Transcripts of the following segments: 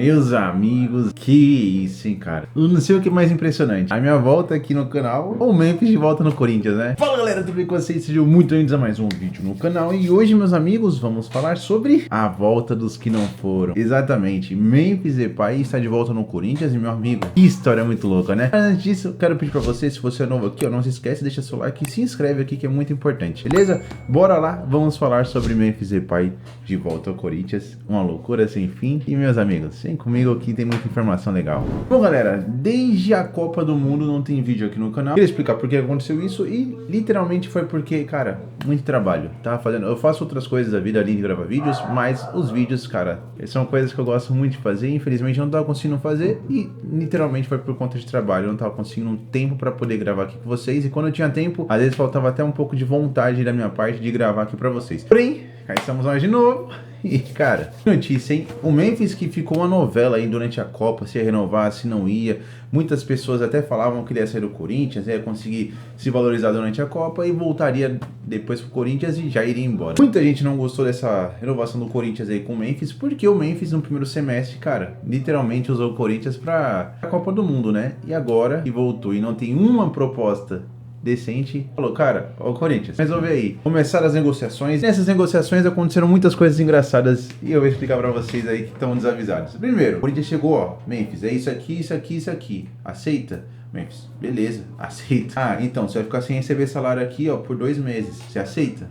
Meus amigos, que isso, hein, cara? Eu não sei o que é mais impressionante. A minha volta aqui no canal ou o Memphis de volta no Corinthians, né? Fala, galera, tudo bem com vocês? Sejam muito bem-vindos a mais um vídeo no canal. E hoje, meus amigos, vamos falar sobre a volta dos que não foram. Exatamente, Memphis Depay está de volta no Corinthians e, meu amigo, que história muito louca, né? Mas antes disso, eu quero pedir pra você, se você é novo aqui, ó, não se esquece, deixa seu like e se inscreve aqui que é muito importante, beleza? Bora lá, vamos falar sobre Memphis Depay de volta ao Corinthians. Uma loucura sem fim. E, meus amigos, vem comigo aqui, tem muita informação legal. Bom, galera, desde a Copa do Mundo não tem vídeo aqui no canal. Queria explicar por que aconteceu isso e literalmente foi porque, cara, muito trabalho. Tava fazendo, eu faço outras coisas da vida além de gravar vídeos, mas os vídeos, cara, são coisas que eu gosto muito de fazer. Infelizmente eu não tava conseguindo fazer e literalmente foi por conta de trabalho. Eu não tava conseguindo um tempo pra poder gravar aqui com vocês e quando eu tinha tempo, às vezes faltava até um pouco de vontade da minha parte de gravar aqui pra vocês. Porém, cá estamos nós de novo. E, cara, notícia, hein? O Memphis, que ficou uma novela aí durante a Copa, se ia renovar, se não ia. Muitas pessoas até falavam que ele ia sair do Corinthians, ia conseguir se valorizar durante a Copa e voltaria depois pro Corinthians e já iria embora. Muita gente não gostou dessa renovação do Corinthians aí com o Memphis, porque o Memphis no primeiro semestre, cara, literalmente usou o Corinthians pra Copa do Mundo, né? E agora que voltou e não tem uma proposta decente, falou, cara, ó, Corinthians, resolve aí. Começaram as negociações. Nessas negociações aconteceram muitas coisas engraçadas e eu vou explicar pra vocês aí que estão desavisados. Primeiro, o Corinthians chegou, ó, Memphis, é isso aqui, isso aqui, isso aqui. Aceita? Memphis, beleza, aceita. Ah, então, você vai ficar sem receber salário aqui, ó, por 2 meses. Você aceita?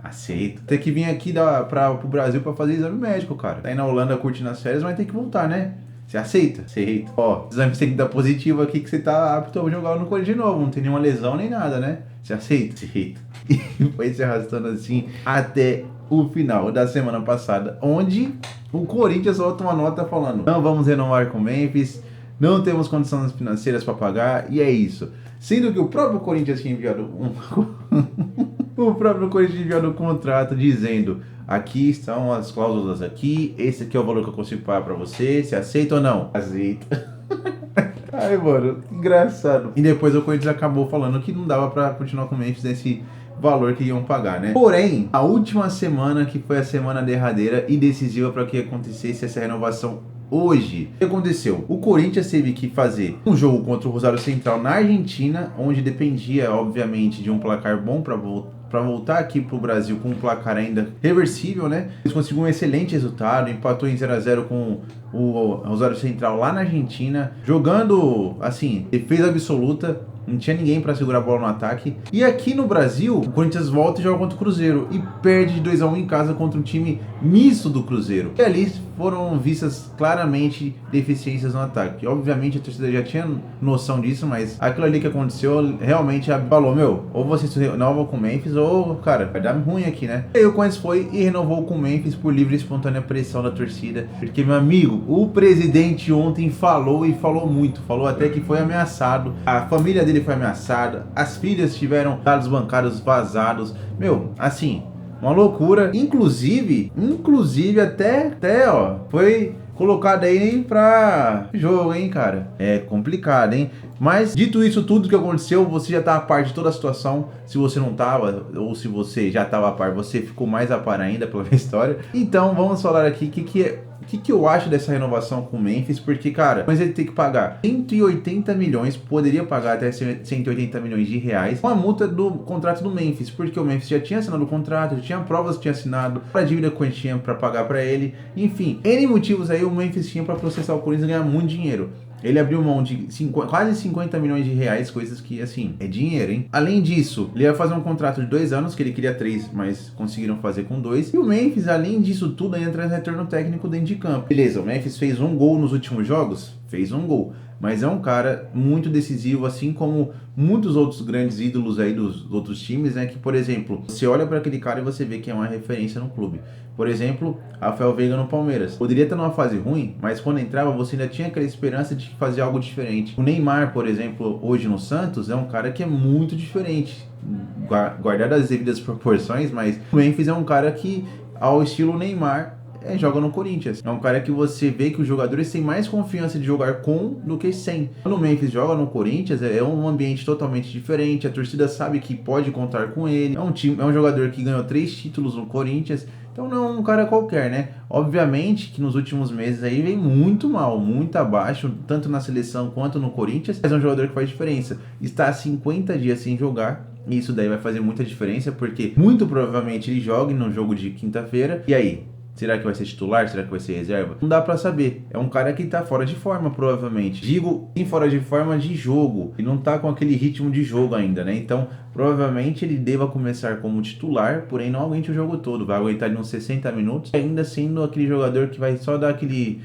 Aceito. Tem que vir aqui pro Brasil pra fazer exame médico, cara. Tá aí na Holanda curtindo as férias, mas tem que voltar, né? Você aceita? Aceita. Ó, exame tem que dar positivo aqui que você tá apto a jogar no Corinthians de novo. Não tem nenhuma lesão nem nada, né? Você aceita? Aceita. E foi se arrastando assim até o final da semana passada, onde o Corinthians solta uma nota falando: não vamos renovar com o Memphis, não temos condições financeiras para pagar, e é isso. Sendo que o próprio Corinthians tinha enviado o próprio Corinthians enviado um contrato dizendo: aqui estão as cláusulas aqui, esse aqui é o valor que eu consigo pagar pra você, você aceita ou não? Aceita. Ai, mano, engraçado. E depois o Corinthians acabou falando que não dava pra continuar com o Memphis nesse valor que iam pagar, né? Porém, a última semana, que foi a semana derradeira e decisiva para que acontecesse essa renovação hoje, o que aconteceu? O Corinthians teve que fazer um jogo contra o Rosário Central na Argentina, onde dependia, obviamente, de um placar bom para voltar aqui pro Brasil com um placar ainda reversível, né? Eles conseguiram um excelente resultado, empatou em 0-0 com o Rosário Central lá na Argentina, jogando, assim, defesa absoluta. Não tinha ninguém para segurar a bola no ataque. E aqui no Brasil, o Corinthians volta e joga contra o Cruzeiro. E perde de 2-1 em casa contra um time misto do Cruzeiro. E ali foram vistas claramente deficiências no ataque. Obviamente a torcida já tinha noção disso, mas aquilo ali que aconteceu realmente falou: meu, ou você se renova com o Memphis, ou, cara, vai dar ruim aqui, né? E aí o Corinthians foi e renovou com o Memphis por livre e espontânea pressão da torcida. Porque, meu amigo, o presidente ontem falou e falou muito. Falou até que foi ameaçado. A família dele foi ameaçada, as filhas tiveram dados bancários vazados, meu, assim, uma loucura, inclusive até, ó, foi colocado aí pra jogo, hein, cara, é complicado, hein, mas dito isso tudo que aconteceu, você já tá a par de toda a situação. Se você não tava, ou se você já tava a par, você ficou mais a par ainda pela minha história. Então vamos falar aqui o que eu acho dessa renovação com o Memphis, porque, cara, mas ele tem que pagar 180 milhões, poderia pagar até 180 milhões de reais, com a multa do contrato do Memphis, porque o Memphis já tinha assinado o contrato, já tinha provas que tinha assinado, a dívida que tinha pra pagar pra ele, enfim, N motivos aí o Memphis tinha pra processar o Corinthians e ganhar muito dinheiro. Ele abriu mão de quase 50 milhões de reais, coisas que, assim, é dinheiro, hein? Além disso, ele ia fazer um contrato de 2 anos, que ele queria 3, mas conseguiram fazer com 2. E o Memphis, além disso tudo, entra em retorno técnico dentro de campo. Beleza, o Memphis fez um gol nos últimos jogos? Fez um gol. Mas é um cara muito decisivo, assim como muitos outros grandes ídolos aí dos outros times, né? Que, por exemplo, você olha para aquele cara e você vê que é uma referência no clube. Por exemplo, Rafael Veiga no Palmeiras. Poderia estar numa fase ruim, mas quando entrava você ainda tinha aquela esperança de fazer algo diferente. O Neymar, por exemplo, hoje no Santos, é um cara que é muito diferente. Guardado as devidas proporções, mas o Memphis é um cara que, ao estilo Neymar, joga no Corinthians. É um cara que você vê que os jogadores têm mais confiança de jogar com do que sem. Quando o Memphis joga no Corinthians, é um ambiente totalmente diferente. A torcida sabe que pode contar com ele. É um jogador que ganhou 3 títulos no Corinthians. Então não é um cara qualquer, né? Obviamente que nos últimos meses aí vem muito mal, muito abaixo, tanto na seleção quanto no Corinthians. Mas é um jogador que faz diferença. Está há 50 dias sem jogar. E isso daí vai fazer muita diferença, porque muito provavelmente ele joga no jogo de quinta-feira. E aí? Será que vai ser titular? Será que vai ser reserva? Não dá pra saber. É um cara que tá fora de forma, provavelmente. Digo, em fora de forma de jogo. E não tá com aquele ritmo de jogo ainda, né? Então, provavelmente ele deva começar como titular, porém não aguente o jogo todo. Vai aguentar de uns 60 minutos, ainda sendo aquele jogador que vai só dar aquele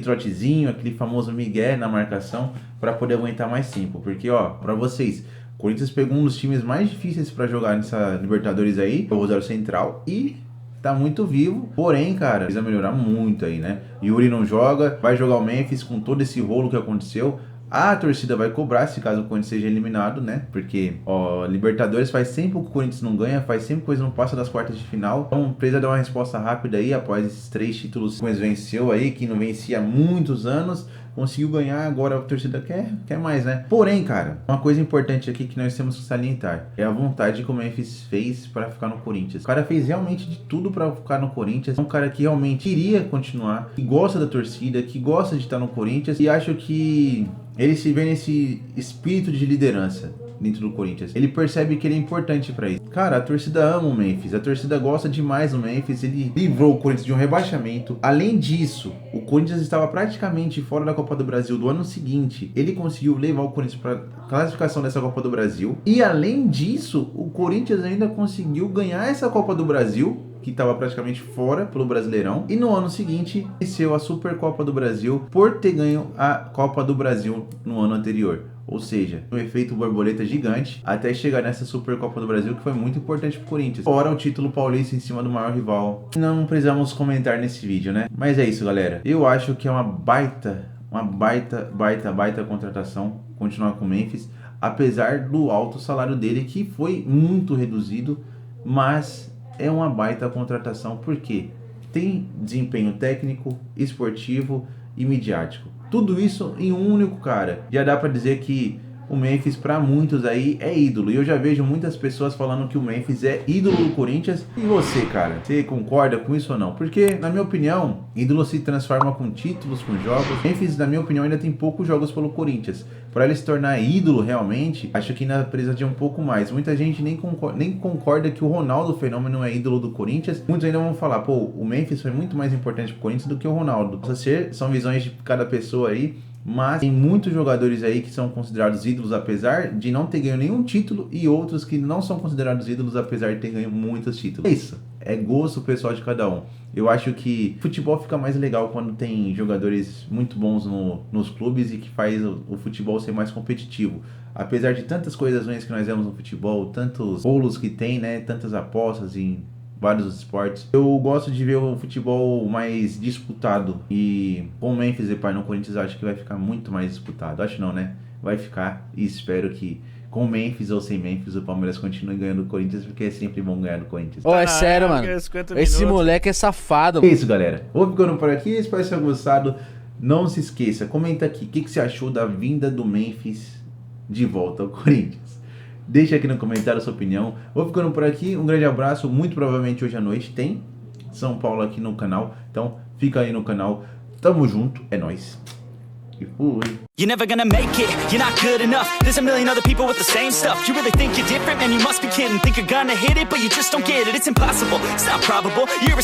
trotezinho, aquele famoso migué na marcação, para poder aguentar mais tempo. Porque, ó, pra vocês, o Corinthians pegou um dos times mais difíceis para jogar nessa Libertadores aí, o Rosário Central, e tá muito vivo, porém, cara, precisa melhorar muito aí, né? Yuri não joga, vai jogar o Memphis com todo esse rolo que aconteceu. A torcida vai cobrar se caso o Corinthians seja eliminado, né? Porque, ó, Libertadores faz tempo que o Corinthians não ganha, faz tempo que o Corinthians não passa das quartas de final. Então, precisa dar uma resposta rápida aí após esses 3 títulos que o Corinthians venceu aí, que não vencia há muitos anos. Conseguiu ganhar, agora a torcida quer mais, né? Porém, cara, uma coisa importante aqui que nós temos que salientar é a vontade que o Memphis fez para ficar no Corinthians. O cara fez realmente de tudo para ficar no Corinthians. É um cara que realmente queria continuar, que gosta da torcida, que gosta de estar no Corinthians, e acho que ele se vê nesse espírito de liderança dentro do Corinthians. Ele percebe que ele é importante pra isso. Cara, a torcida ama o Memphis, a torcida gosta demais do Memphis, ele livrou o Corinthians de um rebaixamento. Além disso, o Corinthians estava praticamente fora da Copa do Brasil do ano seguinte. Ele conseguiu levar o Corinthians para classificação dessa Copa do Brasil. E além disso, o Corinthians ainda conseguiu ganhar essa Copa do Brasil, que estava praticamente fora pelo Brasileirão, e no ano seguinte venceu a Supercopa do Brasil por ter ganho a Copa do Brasil no ano anterior. Ou seja, um efeito borboleta gigante até chegar nessa Supercopa do Brasil, que foi muito importante para o Corinthians. Fora o título paulista em cima do maior rival. Não precisamos comentar nesse vídeo, né? Mas é isso, galera. Eu acho que é uma baita contratação continuar com o Memphis, apesar do alto salário dele, que foi muito reduzido, mas é uma baita contratação porque tem desempenho técnico, esportivo e midiático. Tudo isso em um único cara. Já dá pra dizer que o Memphis, pra muitos aí, é ídolo. E eu já vejo muitas pessoas falando que o Memphis é ídolo do Corinthians. E você, cara? Você concorda com isso ou não? Porque, na minha opinião, ídolo se transforma com títulos, com jogos. Memphis, na minha opinião, ainda tem poucos jogos pelo Corinthians. Para ele se tornar ídolo realmente, acho que ainda precisa de um pouco mais. Muita gente nem concorda que o Ronaldo Fenômeno é ídolo do Corinthians. Muitos ainda vão falar, pô, o Memphis foi muito mais importante pro Corinthians do que o Ronaldo. São visões de cada pessoa aí. Mas tem muitos jogadores aí que são considerados ídolos apesar de não ter ganho nenhum título, e outros que não são considerados ídolos apesar de ter ganho muitos títulos. É isso, é gosto pessoal de cada um. Eu acho que futebol fica mais legal quando tem jogadores muito bons nos clubes e que faz o futebol ser mais competitivo. Apesar de tantas coisas ruins que nós vemos no futebol, tantos rolos que tem, né, tantas apostas em vários esportes, eu gosto de ver o futebol mais disputado, e com o Memphis Depay no Corinthians acho que vai ficar muito mais disputado. Acho não, né? Vai ficar, e espero que com Memphis ou sem Memphis o Palmeiras continue ganhando do Corinthians, porque é sempre bom ganhar do Corinthians. Ô, é sério, mano, esse moleque é safado. É isso, galera, vou ficando por aqui, espero que tenham gostado. Não se esqueça, comenta aqui o que você achou da vinda do Memphis de volta ao Corinthians. Deixa aqui no comentário a sua opinião. Vou ficando por aqui. Um grande abraço. Muito provavelmente hoje à noite tem São Paulo aqui no canal. Então fica aí no canal. Tamo junto. É nóis. E fui. You're never gonna make it, you're not good enough. There's a million other people with the same stuff. You really think you're different? Man, you must be kidding. Think you're gonna hit it, but you just don't get it. It's impossible, it's not probable. You're